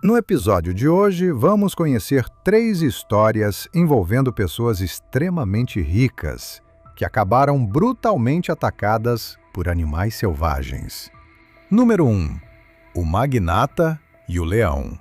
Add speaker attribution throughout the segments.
Speaker 1: No episódio de hoje, vamos conhecer 3 histórias envolvendo pessoas extremamente ricas que acabaram brutalmente atacadas por animais selvagens. Número 1. O Magnata e o Leão.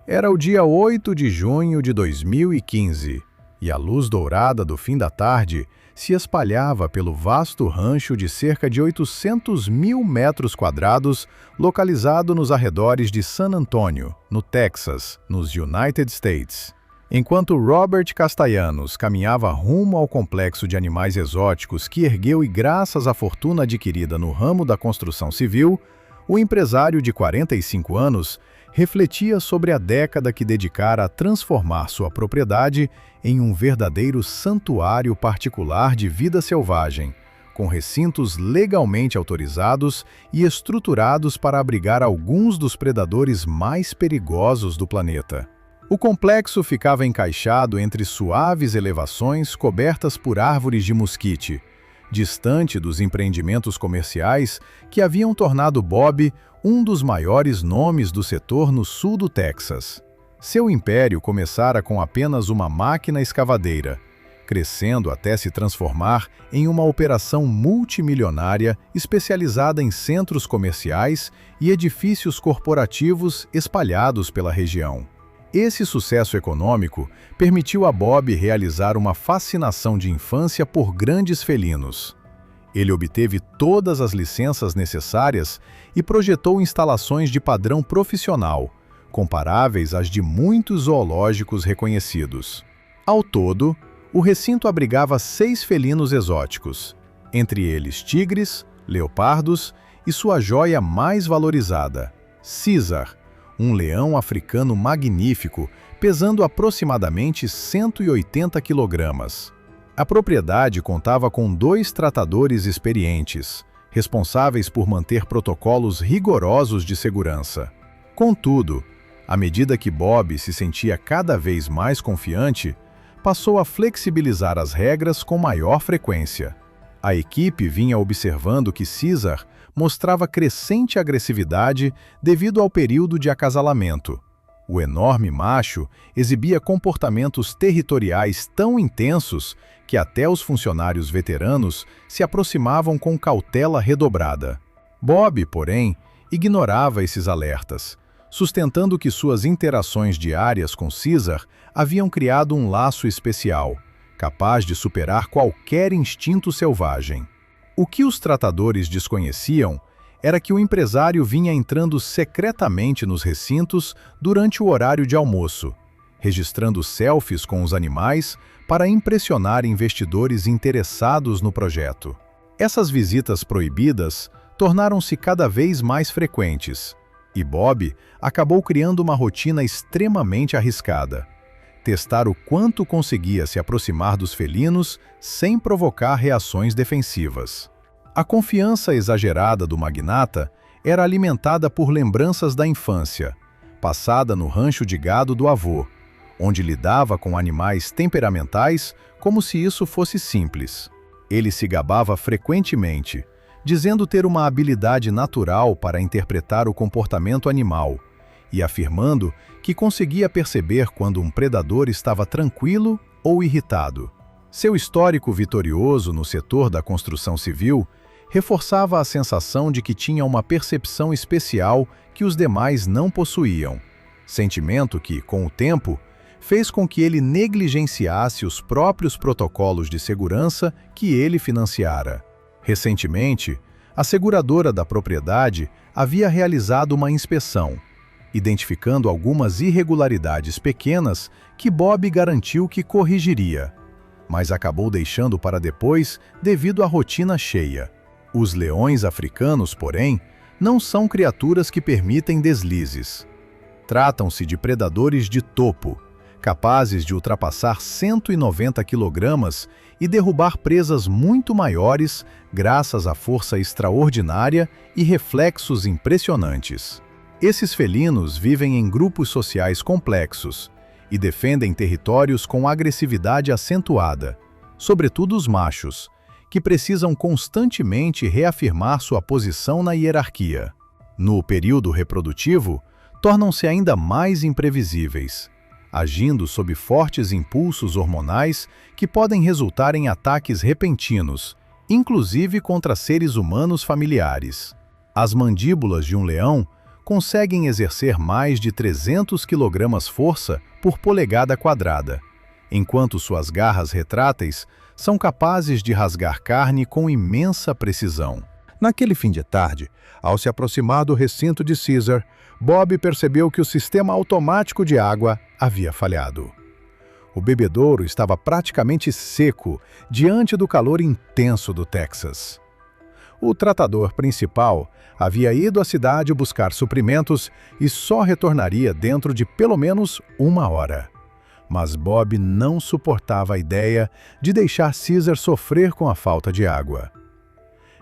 Speaker 1: Era o dia 8 de junho de 2015 e a luz dourada do fim da tarde se espalhava pelo vasto rancho de cerca de 800 mil metros quadrados localizado nos arredores de San Antonio, no Texas, nos United States. Enquanto Robert Castellanos caminhava rumo ao complexo de animais exóticos que ergueu e graças à fortuna adquirida no ramo da construção civil, o empresário de 45 anos refletia sobre a década que dedicara a transformar sua propriedade em um verdadeiro santuário particular de vida selvagem, com recintos legalmente autorizados e estruturados para abrigar alguns dos predadores mais perigosos do planeta. O complexo ficava encaixado entre suaves elevações cobertas por árvores de mosquite, distante dos empreendimentos comerciais que haviam tornado Bob um dos maiores nomes do setor no sul do Texas. Seu império começara com apenas uma máquina escavadeira, crescendo até se transformar em uma operação multimilionária especializada em centros comerciais e edifícios corporativos espalhados pela região. Esse sucesso econômico permitiu a Bob realizar uma fascinação de infância por grandes felinos. Ele obteve todas as licenças necessárias e projetou instalações de padrão profissional, comparáveis às de muitos zoológicos reconhecidos. Ao todo, o recinto abrigava 6 felinos exóticos, entre eles tigres, leopardos e sua joia mais valorizada, Caesar, um leão africano magnífico, pesando aproximadamente 180 quilogramas. A propriedade contava com 2 tratadores experientes, responsáveis por manter protocolos rigorosos de segurança. Contudo, à medida que Bob se sentia cada vez mais confiante, passou a flexibilizar as regras com maior frequência. A equipe vinha observando que Caesar mostrava crescente agressividade devido ao período de acasalamento. O enorme macho exibia comportamentos territoriais tão intensos que até os funcionários veteranos se aproximavam com cautela redobrada. Bob, porém, ignorava esses alertas, sustentando que suas interações diárias com Caesar haviam criado um laço especial, capaz de superar qualquer instinto selvagem. O que os tratadores desconheciam era que o empresário vinha entrando secretamente nos recintos durante o horário de almoço, registrando selfies com os animais para impressionar investidores interessados no projeto. Essas visitas proibidas tornaram-se cada vez mais frequentes, e Bob acabou criando uma rotina extremamente arriscada: testar o quanto conseguia se aproximar dos felinos sem provocar reações defensivas. A confiança exagerada do magnata era alimentada por lembranças da infância, passada no rancho de gado do avô, onde lidava com animais temperamentais como se isso fosse simples. Ele se gabava frequentemente, dizendo ter uma habilidade natural para interpretar o comportamento animal e afirmando que conseguia perceber quando um predador estava tranquilo ou irritado. Seu histórico vitorioso no setor da construção civil reforçava a sensação de que tinha uma percepção especial que os demais não possuíam, sentimento que, com o tempo, fez com que ele negligenciasse os próprios protocolos de segurança que ele financiara. Recentemente, a seguradora da propriedade havia realizado uma inspeção, identificando algumas irregularidades pequenas que Bob garantiu que corrigiria, mas acabou deixando para depois devido à rotina cheia. Os leões africanos, porém, não são criaturas que permitem deslizes. Tratam-se de predadores de topo, capazes de ultrapassar 190 quilogramas e derrubar presas muito maiores graças à força extraordinária e reflexos impressionantes. Esses felinos vivem em grupos sociais complexos e defendem territórios com agressividade acentuada, sobretudo os machos, que precisam constantemente reafirmar sua posição na hierarquia. No período reprodutivo, tornam-se ainda mais imprevisíveis, agindo sob fortes impulsos hormonais que podem resultar em ataques repentinos, inclusive contra seres humanos familiares. As mandíbulas de um leão conseguem exercer mais de 300 kg força por polegada quadrada, enquanto suas garras retráteis são capazes de rasgar carne com imensa precisão. Naquele fim de tarde, ao se aproximar do recinto de Caesar, Bob percebeu que o sistema automático de água havia falhado. O bebedouro estava praticamente seco diante do calor intenso do Texas. O tratador principal havia ido à cidade buscar suprimentos e só retornaria dentro de pelo menos 1 hora. Mas Bob não suportava a ideia de deixar Caesar sofrer com a falta de água.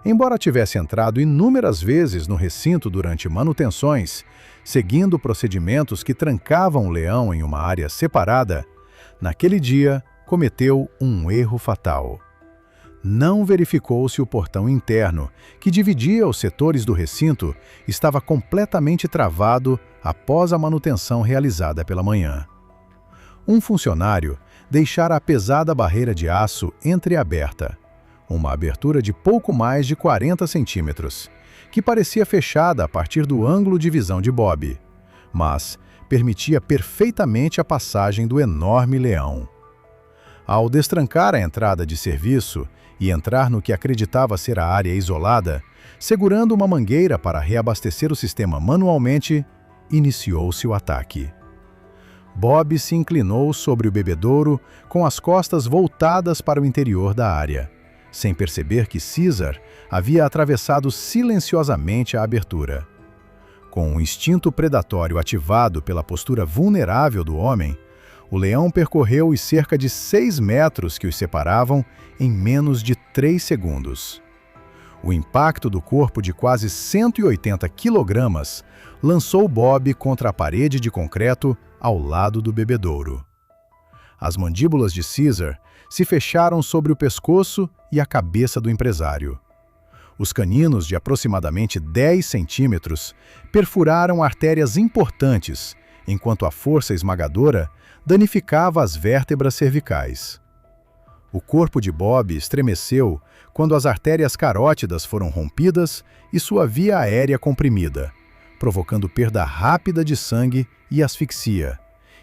Speaker 1: Embora tivesse entrado inúmeras vezes no recinto durante manutenções, seguindo procedimentos que trancavam o leão em uma área separada, naquele dia cometeu um erro fatal. Não verificou se o portão interno, que dividia os setores do recinto, estava completamente travado após a manutenção realizada pela manhã. Um funcionário deixara a pesada barreira de aço entreaberta, uma abertura de pouco mais de 40 centímetros, que parecia fechada a partir do ângulo de visão de Bob, mas permitia perfeitamente a passagem do enorme leão. Ao destrancar a entrada de serviço e entrar no que acreditava ser a área isolada, segurando uma mangueira para reabastecer o sistema manualmente, iniciou-se o ataque. Bob se inclinou sobre o bebedouro com as costas voltadas para o interior da área, sem perceber que Caesar havia atravessado silenciosamente a abertura. Com um instinto predatório ativado pela postura vulnerável do homem, o leão percorreu os cerca de 6 metros que os separavam em menos de 3 segundos. O impacto do corpo de quase 180 quilogramas lançou Bob contra a parede de concreto ao lado do bebedouro. As mandíbulas de Caesar se fecharam sobre o pescoço e a cabeça do empresário. Os caninos de aproximadamente 10 centímetros perfuraram artérias importantes, enquanto a força esmagadora danificava as vértebras cervicais. O corpo de Bob estremeceu quando as artérias carótidas foram rompidas e sua via aérea comprimida, provocando perda rápida de sangue e asfixia,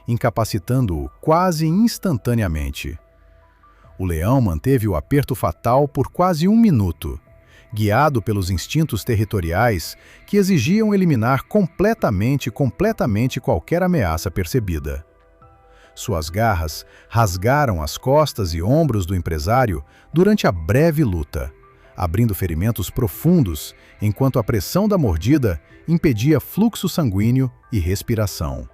Speaker 1: incapacitando-o quase instantaneamente. O leão manteve o aperto fatal por quase 1 minuto, guiado pelos instintos territoriais que exigiam eliminar completamente qualquer ameaça percebida. Suas garras rasgaram as costas e ombros do empresário durante a breve luta, abrindo ferimentos profundos enquanto a pressão da mordida impedia fluxo sanguíneo e respiração.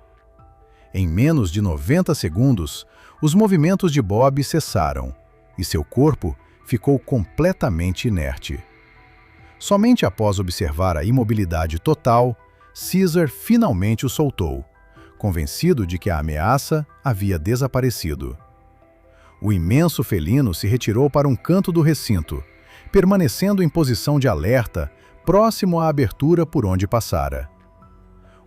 Speaker 1: Em menos de 90 segundos, os movimentos de Bob cessaram e seu corpo ficou completamente inerte. Somente após observar a imobilidade total, Caesar finalmente o soltou, convencido de que a ameaça havia desaparecido. O imenso felino se retirou para um canto do recinto, permanecendo em posição de alerta, próximo à abertura por onde passara.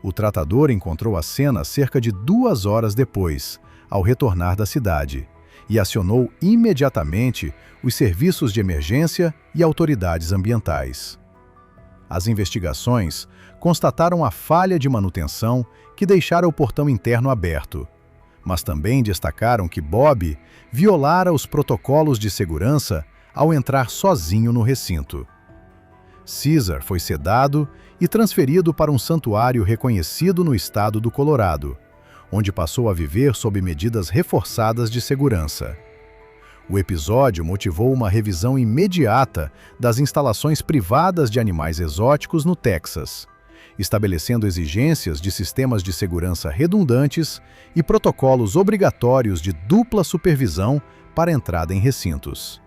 Speaker 1: O tratador encontrou a cena cerca de 2 horas depois, ao retornar da cidade, e acionou imediatamente os serviços de emergência e autoridades ambientais. As investigações constataram a falha de manutenção que deixara o portão interno aberto, mas também destacaram que Bob violara os protocolos de segurança ao entrar sozinho no recinto. Caesar foi sedado e transferido para um santuário reconhecido no estado do Colorado, onde passou a viver sob medidas reforçadas de segurança. O episódio motivou uma revisão imediata das instalações privadas de animais exóticos no Texas, estabelecendo exigências de sistemas de segurança redundantes e protocolos obrigatórios de dupla supervisão para entrada em recintos.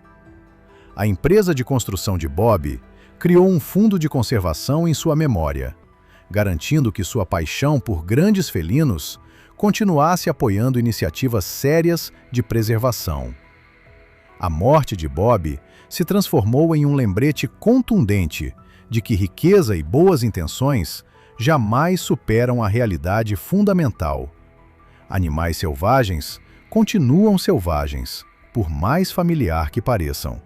Speaker 1: A empresa de construção de Bob criou um fundo de conservação em sua memória, garantindo que sua paixão por grandes felinos continuasse apoiando iniciativas sérias de preservação. A morte de Bob se transformou em um lembrete contundente de que riqueza e boas intenções jamais superam a realidade fundamental. Animais selvagens continuam selvagens, por mais familiar que pareçam.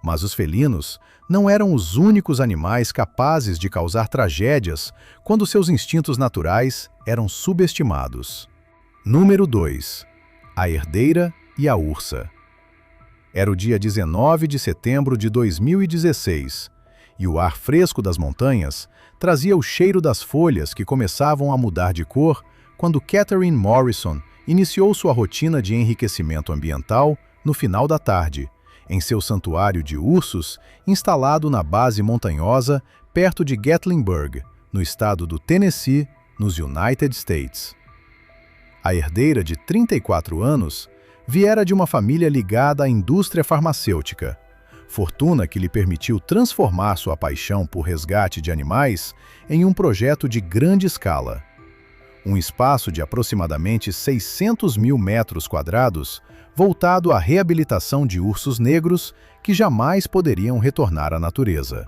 Speaker 1: Mas os felinos não eram os únicos animais capazes de causar tragédias quando seus instintos naturais eram subestimados. Número 2. A herdeira e a ursa. Era o dia 19 de setembro de 2016, e o ar fresco das montanhas trazia o cheiro das folhas que começavam a mudar de cor quando Catherine Morrison iniciou sua rotina de enriquecimento ambiental no final da tarde, em seu santuário de ursos instalado na base montanhosa perto de Gatlinburg, no estado do Tennessee, nos United States. A herdeira de 34 anos viera de uma família ligada à indústria farmacêutica, fortuna que lhe permitiu transformar sua paixão por resgate de animais em um projeto de grande escala. Um espaço de aproximadamente 600 mil metros quadrados voltado à reabilitação de ursos negros que jamais poderiam retornar à natureza.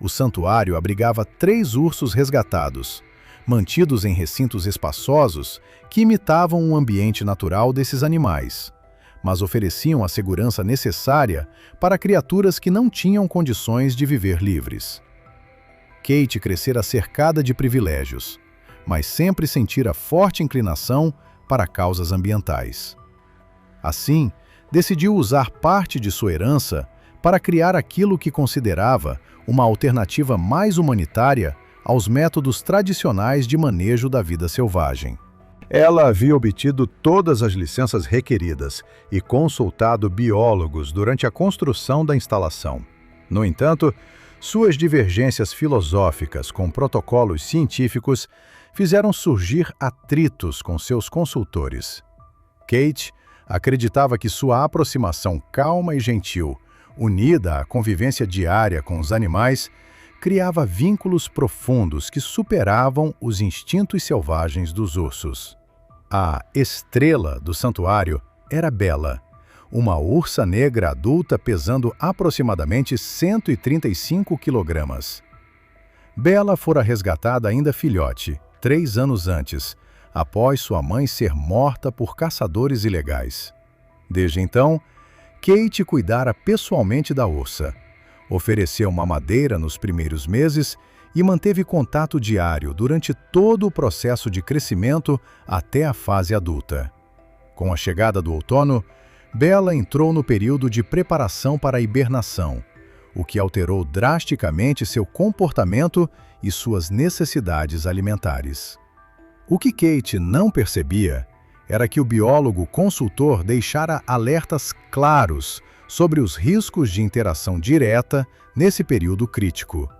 Speaker 1: O santuário abrigava 3 ursos resgatados, mantidos em recintos espaçosos que imitavam o ambiente natural desses animais, mas ofereciam a segurança necessária para criaturas que não tinham condições de viver livres. Kate crescera cercada de privilégios, mas sempre sentira forte inclinação para causas ambientais. Assim, decidiu usar parte de sua herança para criar aquilo que considerava uma alternativa mais humanitária aos métodos tradicionais de manejo da vida selvagem. Ela havia obtido todas as licenças requeridas e consultado biólogos durante a construção da instalação. No entanto, suas divergências filosóficas com protocolos científicos fizeram surgir atritos com seus consultores. Kate acreditava que sua aproximação calma e gentil, unida à convivência diária com os animais, criava vínculos profundos que superavam os instintos selvagens dos ursos. A estrela do santuário era Bella, uma ursa negra adulta pesando aproximadamente 135 quilogramas. Bella fora resgatada ainda filhote, 3 anos antes, após sua mãe ser morta por caçadores ilegais. Desde então, Kate cuidara pessoalmente da ursa, ofereceu mamadeira nos primeiros meses e manteve contato diário durante todo o processo de crescimento até a fase adulta. Com a chegada do outono, Bella entrou no período de preparação para a hibernação, o que alterou drasticamente seu comportamento e suas necessidades alimentares. O que Kate não percebia era que o biólogo consultor deixara alertas claros sobre os riscos de interação direta nesse período crítico.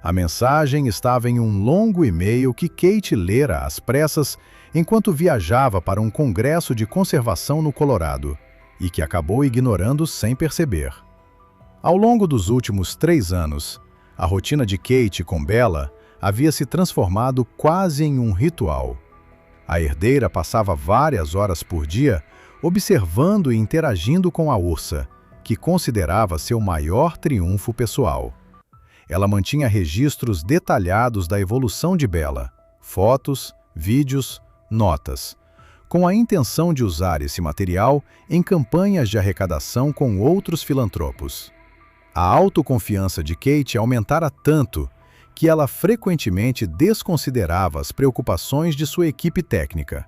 Speaker 1: A mensagem estava em um longo e-mail que Kate lera às pressas enquanto viajava para um congresso de conservação no Colorado, e que acabou ignorando sem perceber. Ao longo dos últimos 3 anos, a rotina de Kate com Bella havia se transformado quase em um ritual. A herdeira passava várias horas por dia observando e interagindo com a ursa, que considerava seu maior triunfo pessoal. Ela mantinha registros detalhados da evolução de Bella, fotos, vídeos, notas, com a intenção de usar esse material em campanhas de arrecadação com outros filantropos. A autoconfiança de Kate aumentara tanto que ela frequentemente desconsiderava as preocupações de sua equipe técnica.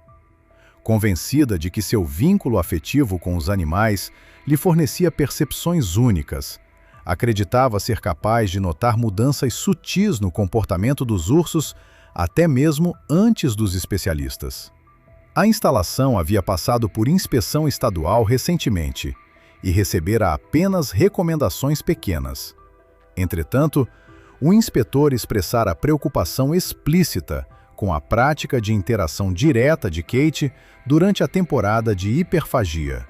Speaker 1: Convencida de que seu vínculo afetivo com os animais lhe fornecia percepções únicas, acreditava ser capaz de notar mudanças sutis no comportamento dos ursos até mesmo antes dos especialistas. A instalação havia passado por inspeção estadual recentemente e recebera apenas recomendações pequenas. Entretanto, o inspetor expressara preocupação explícita com a prática de interação direta de Kate durante a temporada de hiperfagia,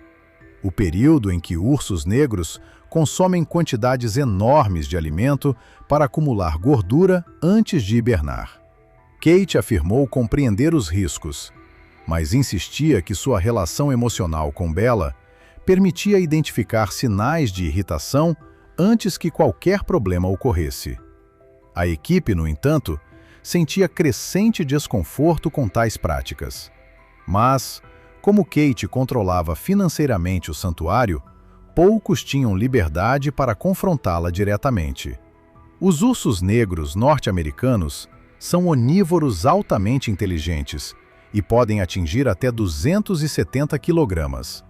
Speaker 1: o período em que ursos negros consomem quantidades enormes de alimento para acumular gordura antes de hibernar. Kate afirmou compreender os riscos, mas insistia que sua relação emocional com Bella permitia identificar sinais de irritação antes que qualquer problema ocorresse. A equipe, no entanto, sentia crescente desconforto com tais práticas. Mas, como Kate controlava financeiramente o santuário, poucos tinham liberdade para confrontá-la diretamente. Os ursos negros norte-americanos são onívoros altamente inteligentes e podem atingir até 270 quilogramas.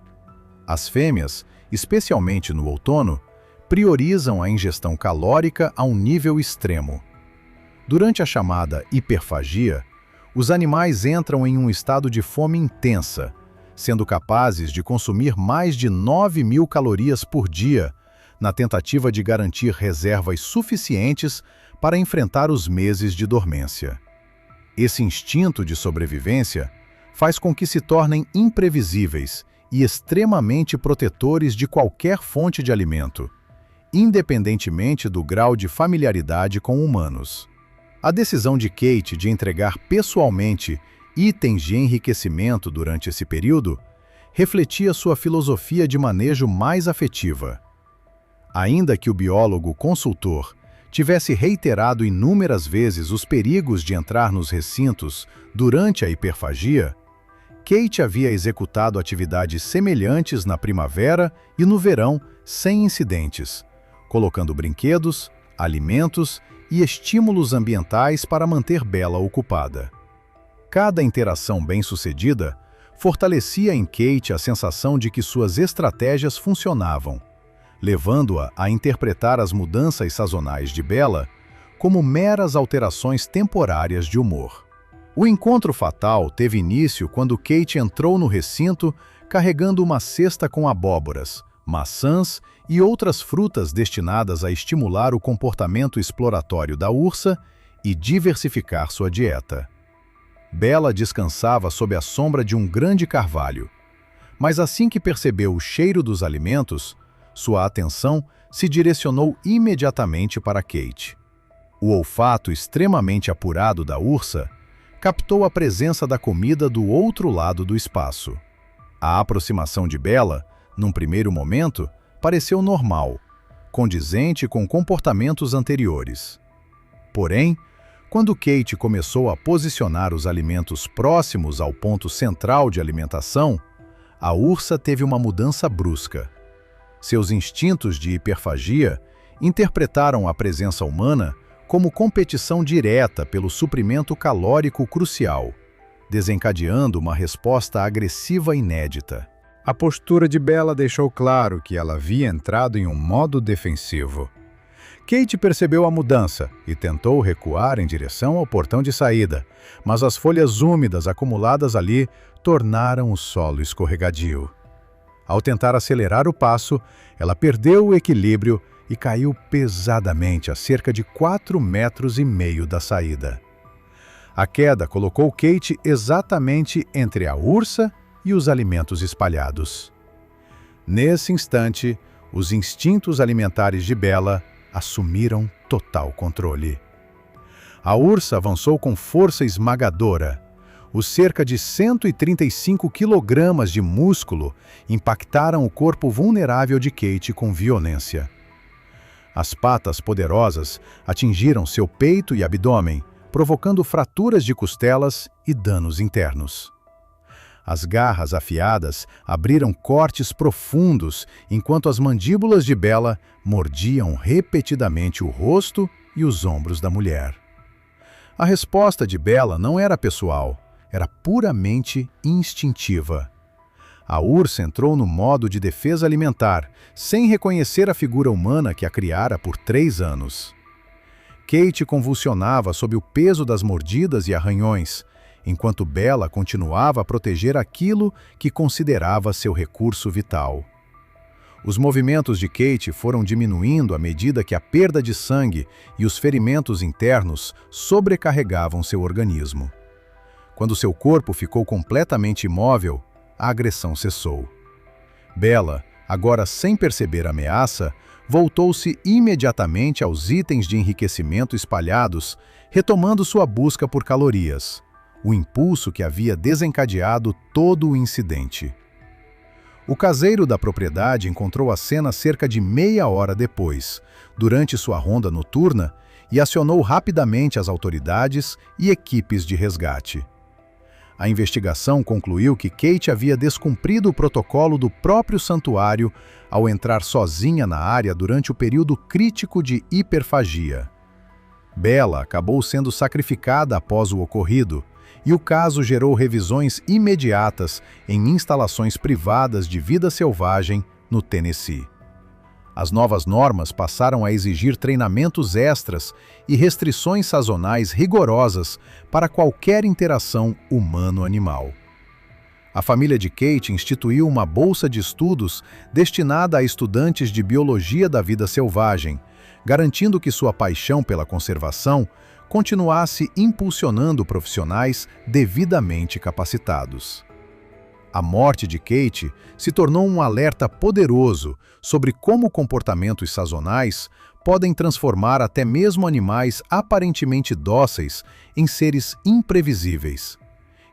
Speaker 1: As fêmeas, especialmente no outono, priorizam a ingestão calórica a um nível extremo. Durante a chamada hiperfagia, os animais entram em um estado de fome intensa, sendo capazes de consumir mais de 9.000 calorias por dia, na tentativa de garantir reservas suficientes para enfrentar os meses de dormência. Esse instinto de sobrevivência faz com que se tornem imprevisíveis e extremamente protetores de qualquer fonte de alimento, independentemente do grau de familiaridade com humanos. A decisão de Kate de entregar pessoalmente itens de enriquecimento durante esse período refletia sua filosofia de manejo mais afetiva. Ainda que o biólogo consultor tivesse reiterado inúmeras vezes os perigos de entrar nos recintos durante a hiperfagia, Kate havia executado atividades semelhantes na primavera e no verão sem incidentes, colocando brinquedos, alimentos e estímulos ambientais para manter Bella ocupada. Cada interação bem-sucedida fortalecia em Kate a sensação de que suas estratégias funcionavam, levando-a a interpretar as mudanças sazonais de Bella como meras alterações temporárias de humor. O encontro fatal teve início quando Kate entrou no recinto carregando uma cesta com abóboras, maçãs e outras frutas destinadas a estimular o comportamento exploratório da ursa e diversificar sua dieta. Bella descansava sob a sombra de um grande carvalho, mas assim que percebeu o cheiro dos alimentos, sua atenção se direcionou imediatamente para Kate. O olfato extremamente apurado da ursa captou a presença da comida do outro lado do espaço. A aproximação de Bella, num primeiro momento, pareceu normal, condizente com comportamentos anteriores. Porém, quando Kate começou a posicionar os alimentos próximos ao ponto central de alimentação, a ursa teve uma mudança brusca. Seus instintos de hiperfagia interpretaram a presença humana como competição direta pelo suprimento calórico crucial, desencadeando uma resposta agressiva inédita. A postura de Bella deixou claro que ela havia entrado em um modo defensivo. Kate percebeu a mudança e tentou recuar em direção ao portão de saída, mas as folhas úmidas acumuladas ali tornaram o solo escorregadio. Ao tentar acelerar o passo, ela perdeu o equilíbrio e caiu pesadamente a cerca de 4,5 metros da saída. A queda colocou Kate exatamente entre a ursa e os alimentos espalhados. Nesse instante, os instintos alimentares de Bella assumiram total controle. A ursa avançou com força esmagadora. Os cerca de 135 quilogramas de músculo impactaram o corpo vulnerável de Kate com violência. As patas poderosas atingiram seu peito e abdômen, provocando fraturas de costelas e danos internos. As garras afiadas abriram cortes profundos, enquanto as mandíbulas de Bella mordiam repetidamente o rosto e os ombros da mulher. A resposta de Bella não era pessoal, era puramente instintiva. A ursa entrou no modo de defesa alimentar, sem reconhecer a figura humana que a criara por 3 anos. Kate convulsionava sob o peso das mordidas e arranhões, enquanto Bella continuava a proteger aquilo que considerava seu recurso vital. Os movimentos de Kate foram diminuindo à medida que a perda de sangue e os ferimentos internos sobrecarregavam seu organismo. Quando seu corpo ficou completamente imóvel, a agressão cessou. Bella, agora sem perceber a ameaça, voltou-se imediatamente aos itens de enriquecimento espalhados, retomando sua busca por calorias, o impulso que havia desencadeado todo o incidente. O caseiro da propriedade encontrou a cena cerca de meia hora depois, durante sua ronda noturna, e acionou rapidamente as autoridades e equipes de resgate. A investigação concluiu que Kate havia descumprido o protocolo do próprio santuário ao entrar sozinha na área durante o período crítico de hiperfagia. Bella acabou sendo sacrificada após o ocorrido, e o caso gerou revisões imediatas em instalações privadas de vida selvagem no Tennessee. As novas normas passaram a exigir treinamentos extras e restrições sazonais rigorosas para qualquer interação humano-animal. A família de Kate instituiu uma bolsa de estudos destinada a estudantes de biologia da vida selvagem, garantindo que sua paixão pela conservação continuasse impulsionando profissionais devidamente capacitados. A morte de Kate se tornou um alerta poderoso sobre como comportamentos sazonais podem transformar até mesmo animais aparentemente dóceis em seres imprevisíveis,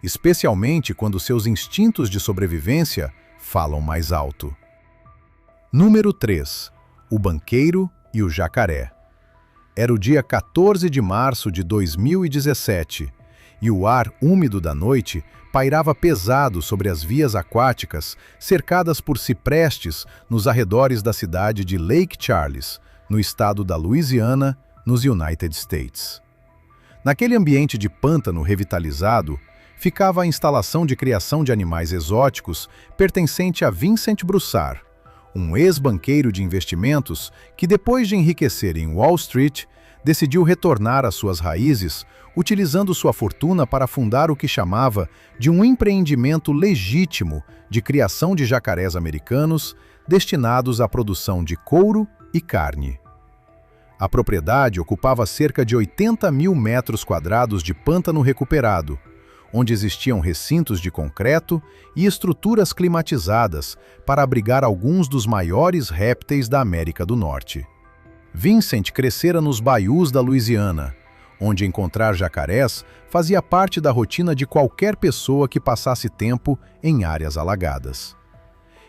Speaker 1: especialmente quando seus instintos de sobrevivência falam mais alto. Número 3. O banqueiro e o jacaré. Era o dia 14 de março de 2017, e o ar úmido da noite pairava pesado sobre as vias aquáticas cercadas por ciprestes nos arredores da cidade de Lake Charles, no estado da Louisiana, nos United States. Naquele ambiente de pântano revitalizado, ficava a instalação de criação de animais exóticos pertencente a Vincent Broussard, um ex-banqueiro de investimentos que, depois de enriquecer em Wall Street, decidiu retornar às suas raízes, utilizando sua fortuna para fundar o que chamava de um empreendimento legítimo de criação de jacarés americanos destinados à produção de couro e carne. A propriedade ocupava cerca de 80 mil metros quadrados de pântano recuperado, onde existiam recintos de concreto e estruturas climatizadas para abrigar alguns dos maiores répteis da América do Norte. Vincent crescera nos baiús da Louisiana, onde encontrar jacarés fazia parte da rotina de qualquer pessoa que passasse tempo em áreas alagadas.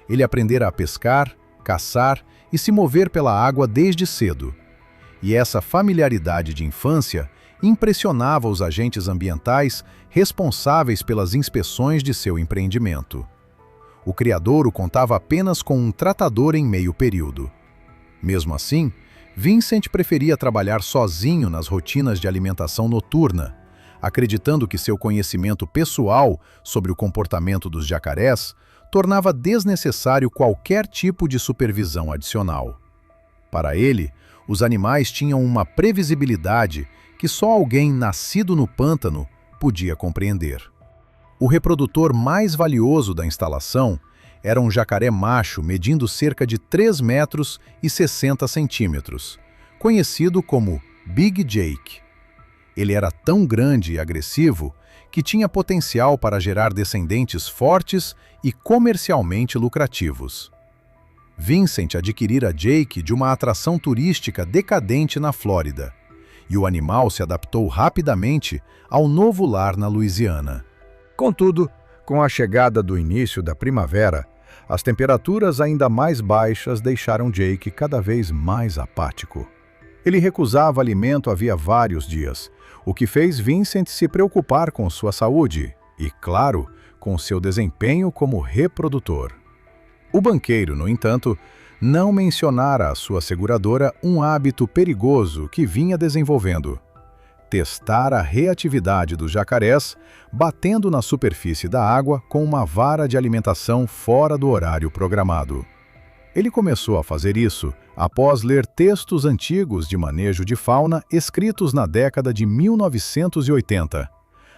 Speaker 1: Ele aprendera a pescar, caçar e se mover pela água desde cedo, e essa familiaridade de infância impressionava os agentes ambientais responsáveis pelas inspeções de seu empreendimento. O criadouro contava apenas com um tratador em meio período. Mesmo assim, Vincent preferia trabalhar sozinho nas rotinas de alimentação noturna, acreditando que seu conhecimento pessoal sobre o comportamento dos jacarés tornava desnecessário qualquer tipo de supervisão adicional. Para ele, os animais tinham uma previsibilidade que só alguém nascido no pântano podia compreender. O reprodutor mais valioso da instalação era um jacaré macho medindo cerca de 3 metros e 60 centímetros, conhecido como Big Jake. Ele era tão grande e agressivo que tinha potencial para gerar descendentes fortes e comercialmente lucrativos. Vincent adquirira Jake de uma atração turística decadente na Flórida, e o animal se adaptou rapidamente ao novo lar na Louisiana. Contudo, com a chegada do início da primavera, as temperaturas ainda mais baixas deixaram Jake cada vez mais apático. Ele recusava alimento havia vários dias, o que fez Vincent se preocupar com sua saúde e, claro, com seu desempenho como reprodutor. O banqueiro, no entanto, não mencionara à sua seguradora um hábito perigoso que vinha desenvolvendo: testar a reatividade dos jacarés batendo na superfície da água com uma vara de alimentação fora do horário programado. Ele começou a fazer isso após ler textos antigos de manejo de fauna escritos na década de 1980,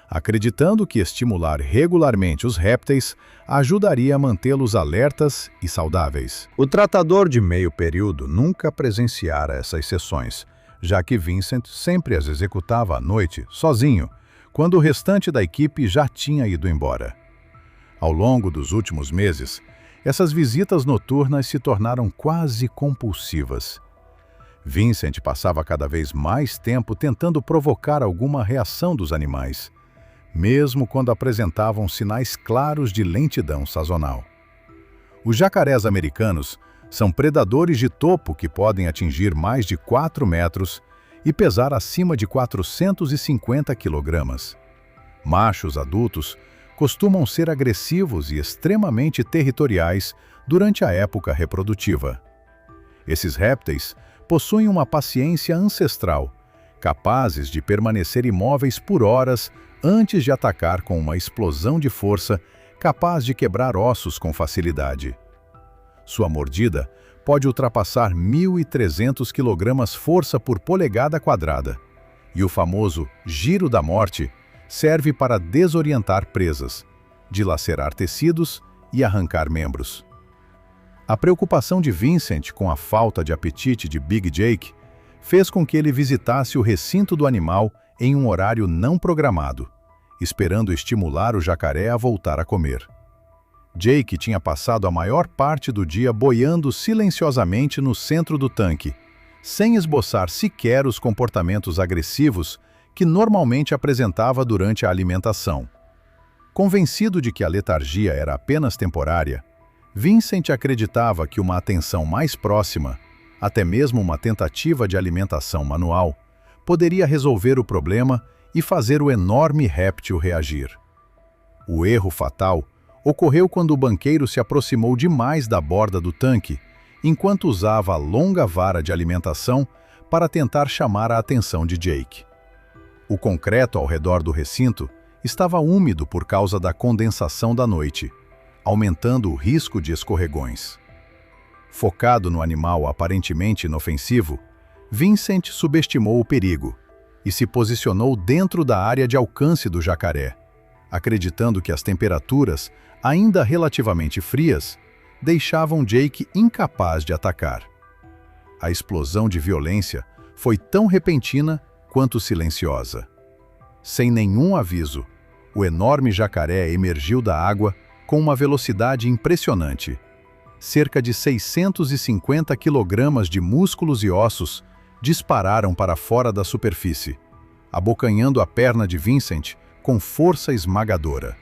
Speaker 1: acreditando que estimular regularmente os répteis ajudaria a mantê-los alertas e saudáveis. O tratador de meio período nunca presenciara essas sessões, já que Vincent sempre as executava à noite, sozinho, quando o restante da equipe já tinha ido embora. Ao longo dos últimos meses, essas visitas noturnas se tornaram quase compulsivas. Vincent passava cada vez mais tempo tentando provocar alguma reação dos animais, mesmo quando apresentavam sinais claros de lentidão sazonal. Os jacarés americanos são predadores de topo que podem atingir mais de 4 metros e pesar acima de 450 kg. Machos adultos costumam ser agressivos e extremamente territoriais durante a época reprodutiva. Esses répteis possuem uma paciência ancestral, capazes de permanecer imóveis por horas antes de atacar com uma explosão de força capaz de quebrar ossos com facilidade. Sua mordida pode ultrapassar 1.300 kg força por polegada quadrada, e o famoso giro da morte serve para desorientar presas, dilacerar tecidos e arrancar membros. A preocupação de Vincent com a falta de apetite de Big Jake fez com que ele visitasse o recinto do animal em um horário não programado, esperando estimular o jacaré a voltar a comer. Jake tinha passado a maior parte do dia boiando silenciosamente no centro do tanque, sem esboçar sequer os comportamentos agressivos que normalmente apresentava durante a alimentação. Convencido de que a letargia era apenas temporária, Vincent acreditava que uma atenção mais próxima, até mesmo uma tentativa de alimentação manual, poderia resolver o problema e fazer o enorme réptil reagir. O erro fatal ocorreu quando o banqueiro se aproximou demais da borda do tanque, enquanto usava a longa vara de alimentação para tentar chamar a atenção de Jake. O concreto ao redor do recinto estava úmido por causa da condensação da noite, aumentando o risco de escorregões. Focado no animal aparentemente inofensivo, Vincent subestimou o perigo e se posicionou dentro da área de alcance do jacaré, acreditando que as temperaturas, ainda relativamente frias, deixavam Jake incapaz de atacar. A explosão de violência foi tão repentina quanto silenciosa. Sem nenhum aviso, o enorme jacaré emergiu da água com uma velocidade impressionante. Cerca de 650 kg de músculos e ossos dispararam para fora da superfície, abocanhando a perna de Vincent com força esmagadora.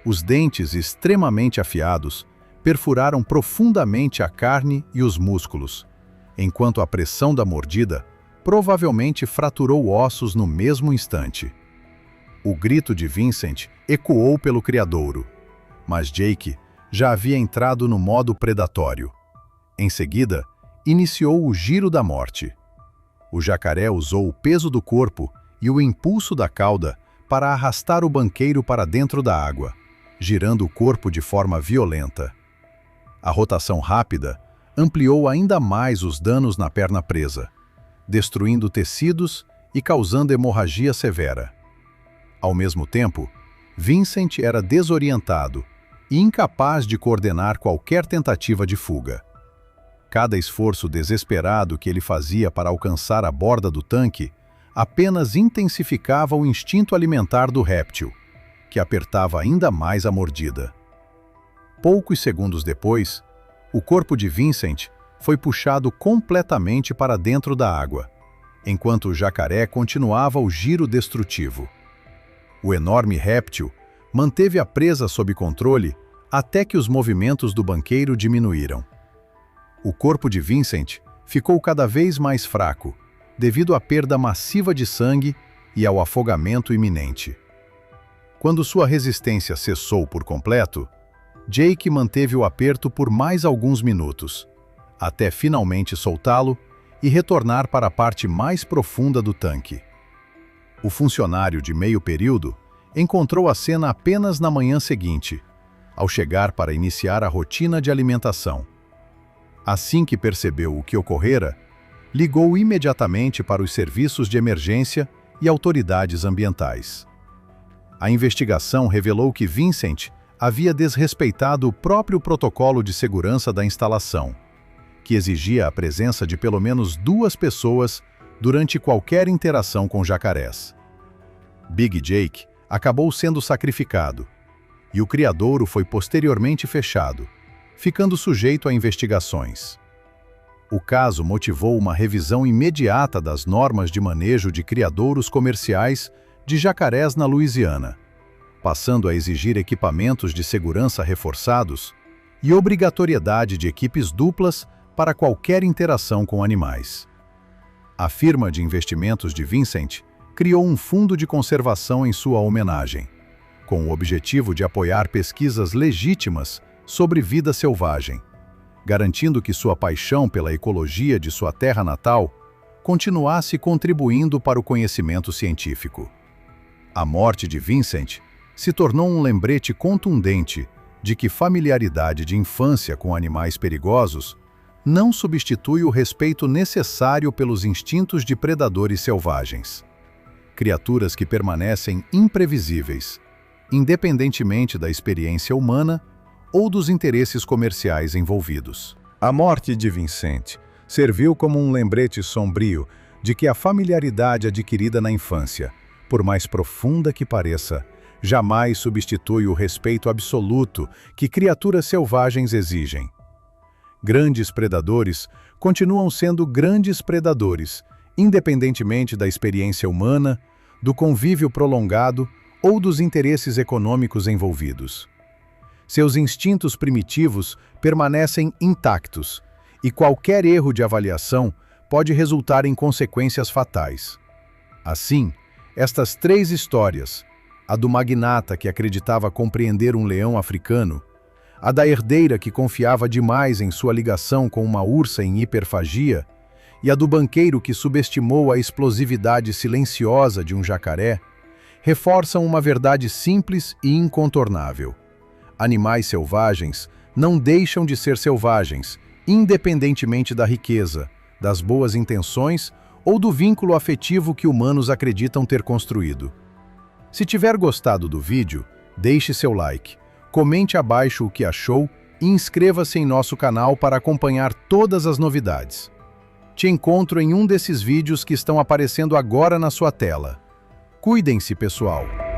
Speaker 1: Os dentes extremamente afiados perfuraram profundamente a carne e os músculos, enquanto a pressão da mordida provavelmente fraturou ossos no mesmo instante. O grito de Vincent ecoou pelo criadouro, mas Jake já havia entrado no modo predatório. Em seguida, iniciou o giro da morte. O jacaré usou o peso do corpo e o impulso da cauda para arrastar o banqueiro para dentro da água, girando o corpo de forma violenta. A rotação rápida ampliou ainda mais os danos na perna presa, destruindo tecidos e causando hemorragia severa. Ao mesmo tempo, Vincent era desorientado e incapaz de coordenar qualquer tentativa de fuga. Cada esforço desesperado que ele fazia para alcançar a borda do tanque apenas intensificava o instinto alimentar do réptil, que apertava ainda mais a mordida. Poucos segundos depois, o corpo de Vincent foi puxado completamente para dentro da água, enquanto o jacaré continuava o giro destrutivo. O enorme réptil manteve a presa sob controle até que os movimentos do banqueiro diminuíram. O corpo de Vincent ficou cada vez mais fraco, devido à perda massiva de sangue e ao afogamento iminente. Quando sua resistência cessou por completo, Jake manteve o aperto por mais alguns minutos, até finalmente soltá-lo e retornar para a parte mais profunda do tanque. O funcionário de meio período encontrou a cena apenas na manhã seguinte, ao chegar para iniciar a rotina de alimentação. Assim que percebeu o que ocorrera, ligou imediatamente para os serviços de emergência e autoridades ambientais. A investigação revelou que Vincent havia desrespeitado o próprio protocolo de segurança da instalação, que exigia a presença de pelo menos 2 pessoas durante qualquer interação com jacarés. Big Jake acabou sendo sacrificado, e o criadouro foi posteriormente fechado, ficando sujeito a investigações. O caso motivou uma revisão imediata das normas de manejo de criadouros comerciais de jacarés na Louisiana, passando a exigir equipamentos de segurança reforçados e obrigatoriedade de equipes duplas para qualquer interação com animais. A firma de investimentos de Vincent criou um fundo de conservação em sua homenagem, com o objetivo de apoiar pesquisas legítimas sobre vida selvagem, garantindo que sua paixão pela ecologia de sua terra natal continuasse contribuindo para o conhecimento científico. A morte de Vincent se tornou um lembrete contundente de que familiaridade de infância com animais perigosos não substitui o respeito necessário pelos instintos de predadores selvagens. Criaturas que permanecem imprevisíveis, independentemente da experiência humana ou dos interesses comerciais envolvidos. A morte de Vincent serviu como um lembrete sombrio de que a familiaridade adquirida na infância, por mais profunda que pareça, jamais substitui o respeito absoluto que criaturas selvagens exigem. Grandes predadores continuam sendo grandes predadores, independentemente da experiência humana, do convívio prolongado ou dos interesses econômicos envolvidos. Seus instintos primitivos permanecem intactos, e qualquer erro de avaliação pode resultar em consequências fatais. Assim, estas 3 histórias, a do magnata que acreditava compreender um leão africano, a da herdeira que confiava demais em sua ligação com uma ursa em hiperfagia, e a do banqueiro que subestimou a explosividade silenciosa de um jacaré, reforçam uma verdade simples e incontornável. Animais selvagens não deixam de ser selvagens, independentemente da riqueza, das boas intenções ou do vínculo afetivo que humanos acreditam ter construído. Se tiver gostado do vídeo, deixe seu like, comente abaixo o que achou e inscreva-se em nosso canal para acompanhar todas as novidades. Te encontro em um desses vídeos que estão aparecendo agora na sua tela. Cuidem-se, pessoal!